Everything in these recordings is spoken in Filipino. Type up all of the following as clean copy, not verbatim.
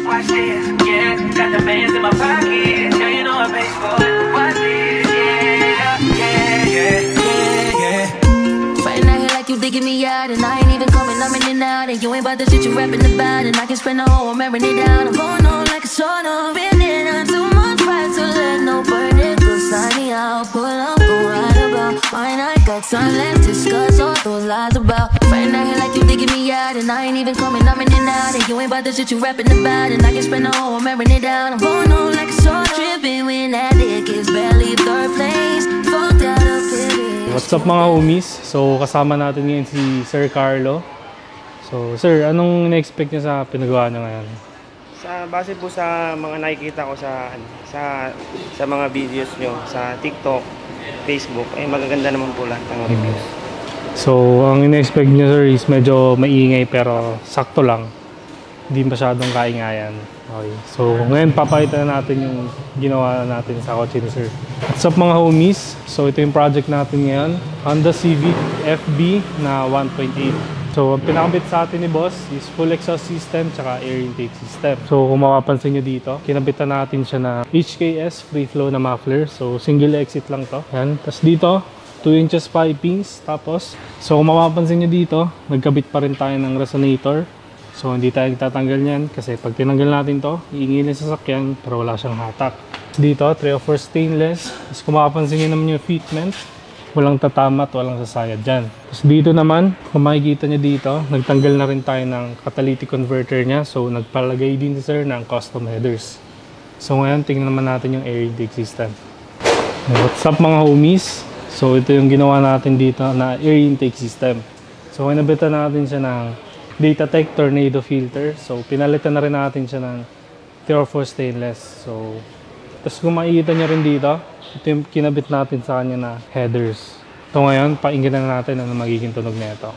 Watch this, yeah. Got the bands in my pocket. Yeah, you know I paid for it. Watch this, yeah. Fighting out here like you digging me out, and I ain't even coming, I'm in and out, and you ain't about the shit you rapping about, and I can spend the whole wearing it down. I'm going on like a sauna, been in on too much pride to let no burden go sign me out. Pull up, go right about. Mine, I got time left, discuss all those lies about. Fighting out here like you digging me out, and I ain't even coming, I'm in and out, and you ain't about the shit you rapping about, and I can spend the whole wearing it down. I'm going on like a sauna, tripping when that dick is barely third place. Fucked out of pity. What's up mga homies? So kasama natin ngayon si Sir Carlo. So sir, anong na-expect niyo sa pinagawa niyo ngayon? Base po sa mga nakikita ko sa mga videos nyo sa TikTok, Facebook, ay magaganda naman po lahat ng reviews. So ang ina-expect niyo sir is medyo maingay pero sakto lang. Hindi masyadong kaingayan. Okay. So ngayon papakita na natin yung ginawa natin sa kotse ni sir. What's up mga homies? So ito yung project natin ngayon, Honda Civic FB na 1.8. So ang pinakabit sa atin ni boss is full exhaust system tsaka air intake system. So kung mapapansin nyo dito, kinabitan natin siya na HKS free flow na muffler. So single exit lang to. Yan. Tapos dito 2 inches pipings. Tapos so kung mapapansin nyo dito, nagkabit pa rin tayo ng resonator. So hindi tayo tatanggal niyan kasi pag tinanggal natin to, iingilin sa sasakyan pero wala siyang hatak. Dito 304 stainless. Tapos kung mapapansin nyo naman yung fitment, walang tatama at walang sasayad dyan. Tapos dito naman, kung makikita nyo dito, nagtanggal na rin tayo ng catalytic converter nya. So nagpalagay din sir ng custom headers. So ngayon tingnan naman natin yung air intake system. What's up mga homies? So ito yung ginawa natin dito na air intake system. So kinabitan natin siya ng Datatec Tornado filter. So pinalitan na rin natin siya ng 304 stainless. So tapos kung makikita nyo rin dito, ito yung kinabit natin sa kanya na headers. Ito ngayon, painggan na natin ano magiging tunog nito.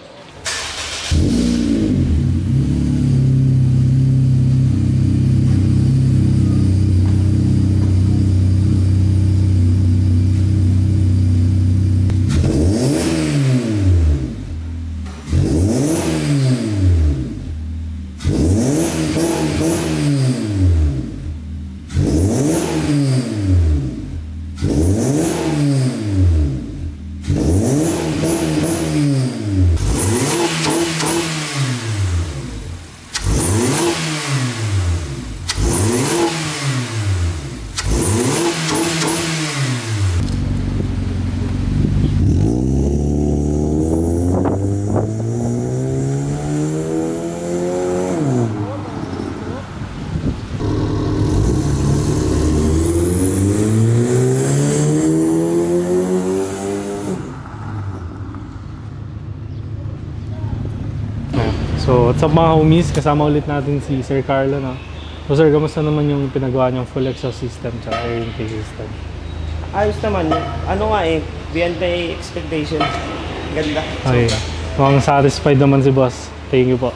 So what's up mga homies? Kasama ulit natin si Sir Carlo, no? So sir, kamusta naman yung pinagawa niyong full exhaust system at air intake system? Ayos naman. Ano nga beyond my expectation. Ganda. Okay. Mukhang satisfied naman si boss. Thank you po.